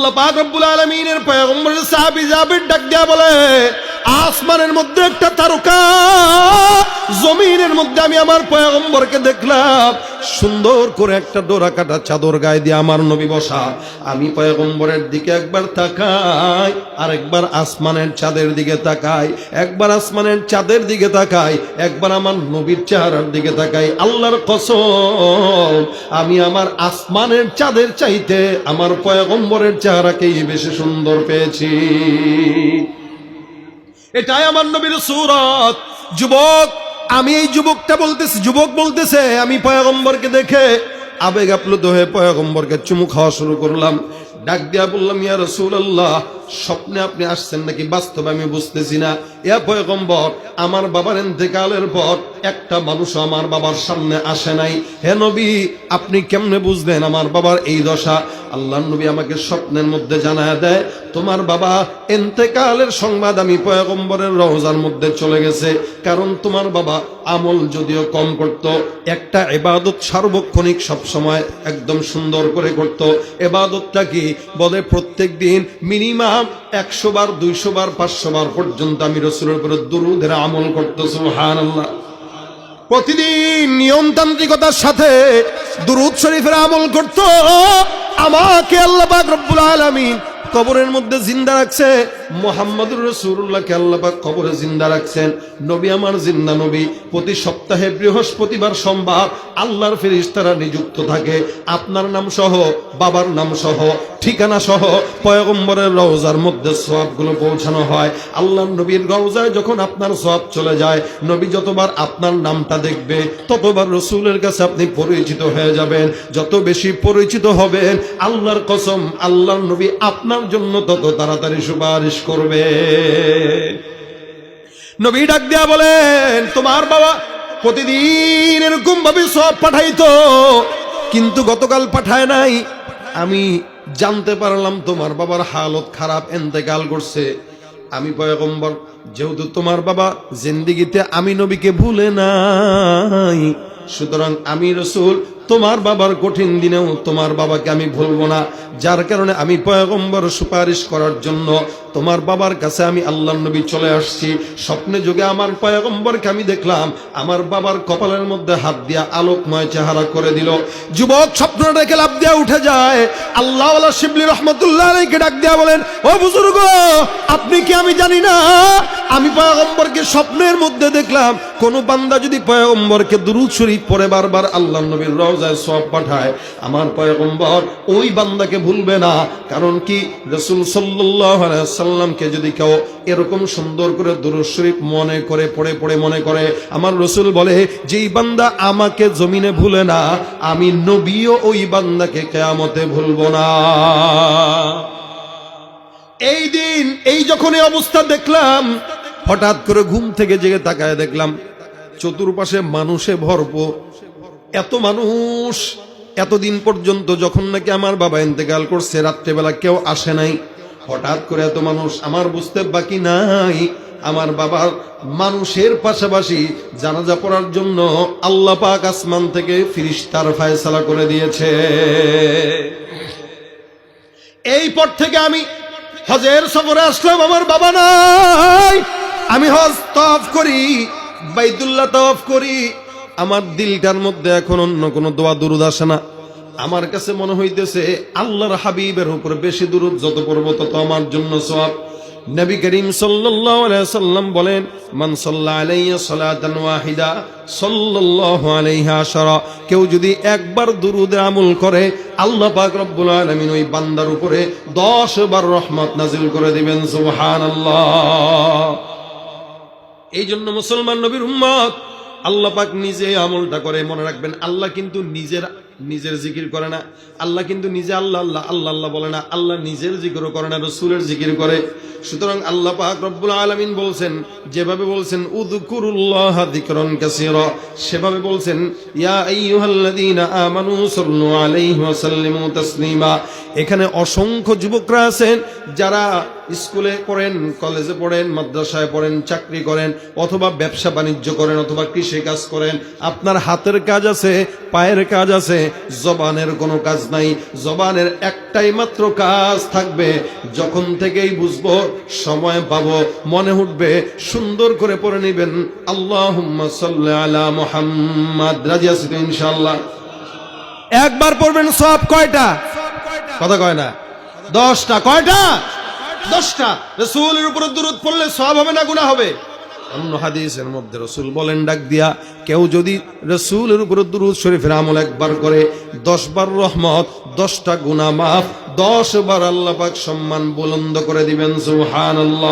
আল্লাহ পাক রব্বুল আলামিনের পয়গম্বরের সাহাবী জাবির ডাক দিয়া বলে, আসমানের মধ্যে একটা তারকা, জমিনের মধ্যে আমি আমার পয়গম্বরকে দেখলাম সুন্দর করে একটা ডোরা কাটা চাদর গায়ে দিয়ে আমার নবী বসা। আমি পয়গম্বরের দিকে একবার তাকাই, আর একবার আসমানের চাঁদের দিকে তাকাই, একবার আসমানের চাঁদের দিকে তাকাই, একবার আমার নবীর চেহারার দিকে তাকাই। আল্লাহর কসম, আমি আমার আসমানের চাঁদের চাইতে আমার পয়গম্বরের চেহারাকেই বেশি সুন্দর পেয়েছি। এটাই আমার নবীর সূরত। যুবক, আমি এই যুবকটা বলতেছি, যুবক বলতেছে, আমি পয়গম্বরকে দেখে আবেগ আপ্লুত হয়ে পয়গম্বরকে চুমু খাওয়া শুরু করলাম। ডাক দিয়া বললাম, ইয়া রাসূলুল্লাহ, স্বপ্নে আপনি আসছেন নাকি বাস্তবে আমি বুঝতেছি না। ইয়া পয়গম্বর, আমার বাবার ইন্তেকালের পর একটা মানুষ আমার বাবার সামনে আসে নাই। হে নবী, আপনি কেমনে বুঝলেন আমার বাবার এই দশা? আল্লাহর নবী আমাকে স্বপ্নের মধ্যে জানায় দেয়, তোমার বাবা ইন্তেকালের সংবাদ আমি পয়গম্বরের রওজার মধ্যে চলে গেছে। কারণ তোমার বাবা আমল যদিও কম করত, একটা ইবাদত সার্বক্ষণিক সবসময় একদম সুন্দর করে করত। ইবাদতটা কি বলে? প্রত্যেক দিন মিনিমাম 100 বার, 200 বার, 500 বার পর্যন্ত আমি রাসূলের উপর দুরূদের আমল করত। সুবহানাল্লাহ। প্রতিদিন নিয়মতান্ত্রিকতার সাথে দুরূদ শরীফের আমল করত। আমাকে আল্লাহ পাক রব্বুল আলামিন কবরের মধ্যে জিন্দা রাখছে। মুহাম্মদুর রাসূলুল্লাহকে আল্লাহ পাক কবরে জিন্দা রাখছেন। নবী আমার জিন্দা নবী। প্রতি সপ্তাহে বৃহস্পতিবার, সোমবার আল্লাহর ফেরেশতারা নিযুক্ত থাকে। আপনার নাম সহ, বাবার নাম সহ, ঠিকানা সহ পয়গম্বরের রওজার মধ্যে সওয়াবগুলো পৌঁছানো হয়। আল্লাহর নবীর রওজায় যখন আপনার সওয়াব চলে যায়, নবী যতবার আপনার নামটা দেখবে ততবার রাসূলের কাছে আপনি পরিচিত হয়ে যাবেন। যত বেশি পরিচিত হবেন, আল্লাহর কসম, আল্লাহর নবী আপনার জন্য তত তাড়াতাড়ি সুপারিশ করবে। নবী ডাক দিয়া বলেন, তোমার বাবা প্রতিদিন এরকম ভাবে সওয়াব পাঠাইতো, কিন্তু গতকাল পাঠায় নাই। আমি জানতে পারলাম তোমার বাবার হালত খারাপ, ইন্তেকাল করছে। আমি পয়গম্বর, যেহেতু তোমার বাবা জিন্দেগিতে আমি নবীকে ভুলে নাই, সুতরাং আমি রাসূল তোমার বাবার কঠিন দিনেও তোমার বাবাকে আমি ভুলবো না। যার কারণে আমি পয়গম্বর সুপারিশ করার জন্য তোমার বাবার কাছে আমি আল্লাহর নবী চলে আসছি। স্বপ্নে যুগে আমার পয়গম্বরকে আমি দেখলাম আমার বাবার কপালের মধ্যে হাত দিয়া আলোকময় চেহারা করে দিল। যুবক স্বপ্ন দেখে লাভ দিয়া উঠে যায়। আল্লাহওয়ালা শিবলি রহমতুল্লাহ আলাইহিকে ডাক দিয়া বলেন, ও বুজুর্গ, আপনি কি আমি জানি না আমি পয়গম্বরকে স্বপ্নের মধ্যে দেখলাম। কোন বান্দা যদি পয়গম্বরকে দুরূদ শরীফ পড়ে বারবার আল্লাহর নবীর রওজায় সওয়াব পাঠায়, আমার পয়গম্বর ওই বান্দাকে ভুলবে না। কারণ কি, রাসূল সাল্লাল্লাহু আলাইহি ওয়াসাল্লামকে যদি কেউ এরকম সুন্দর করে দুরূদ শরীফ মনে করে পড়ে মনে করে, আমার রাসূল বলে, যেই বান্দা আমাকে জমিনে ভুলে না, আমি নবীও ওই বান্দাকে কিয়ামতে ভুলবো না। এই দিন এই যখন এই অবস্থা দেখলাম, হঠাৎ করে ঘুম থেকে জেগে তাকায় দেখলাম চতুর্পাশে মানুষে ভরপুর। এত মানুষ, এতদিন পর্যন্ত যখন নাকি আমার বাবা ইন্তেকাল করছে রাত্রেবেলা কেউ আসে নাই। হঠাৎ করে এত মানুষ, আমার বুঝতে বাকি নাই আমার বাবার মানুষের পাশাপাশি জানাজা পড়ার জন্য আল্লাহ পাক আসমান থেকে ফেরেশতার ফয়সালা করে দিয়েছে। এই পর থেকে আমি হজের সফরে আসলাম, আমার বাবা নাই। আমি হজ তওয়াফ করি, বাইতুল্লাহ তওয়াফ করি, আমার দিলটার মধ্যে এখন অন্য কোন দোয়া দুরূদ আসে না। আমার কাছে মনে হইতেছে আল্লাহর হাবিবের উপর বেশি দুরূদ যত পড়ব তত আমার জন্য সওয়াব। নবী করিম সাল্লাল্লাহু আলাইহি ওয়াসাল্লাম বলেন, মান সাল্লা আলাইহি সালাতান ওয়াহিদা সাল্লাল্লাহু আলাইহি আশরা, কেউ যদি একবার দুরূদের আমল করে আল্লাহ পাক রব্বুল আলামিন ওই বান্দার উপরে 10 বার রহমত নাজিল করে দিবেন। সুবহানাল্লাহ। এই জন্য মুসলমান নবীর উম্মত, আল্লাহ পাক নিজে আমলটা করে। মনে রাখবেন, আল্লাহ কিন্তু নিজের জিকির করে না। আল্লাহ কিন্তু নিজে আল্লাহ আল্লাহ আল্লাহ আল্লাহ বলে না। আল্লাহ নিজের জিকিরও করে না, রাসূলের জিকির করে। সুতরাং আল্লাহ পাক রব্বুল আলামিন বলছেন, যেভাবে বলছেন উযকুরুল্লাহ যিকরান কাসীরা, সেভাবে বলছেন ইয়া আইয়ুহাল্লাযীনা আমানু সাল্লু আলাইহি ওয়া সাল্লিমু তাসলিমা। এখানে অসংখ্য যুবকরা আছেন যারা স্কুলে পড়েন, কলেজে পড়েন, মাদ্রাসায় পড়েন, চাকরি করেন, অথবা ব্যবসা বাণিজ্য করেন, অথবা কৃষি কাজ করেন, আপনার হাতের কাজ আছে, পায়ের কাজ আছে, জবানের কোনো কাজ নাই। জবানের একটাই মাত্র কাজ থাকবে, যখন থেকেই বুঝবো, সময় পাবো, মনে উঠবে, সুন্দর করে পড়ে নিবেন আল্লাহুম্মা সাল্লি আলা মুহাম্মাদ। রাজি আছি তো ইনশাআল্লাহ? একবার পড়বেন, সব কয়টা? কথা কয় না? 10টা। কয়টা? 10টা। রাসূলের উপর দরুদ পড়লে সওয়াব হবে না গুনাহ হবে? অন্য হাদিসের মধ্যে রাসূল বলেন ডাক দিয়া, কেউ যদি রাসূলের উপর দরুদ শরীফের আমল একবার করে, 10 বার রহমত, 10টা গুনাহ মাফ, 10 বার আল্লাহ পাক সম্মান বুলন্দ করে দিবেন। সুবহানাল্লাহ।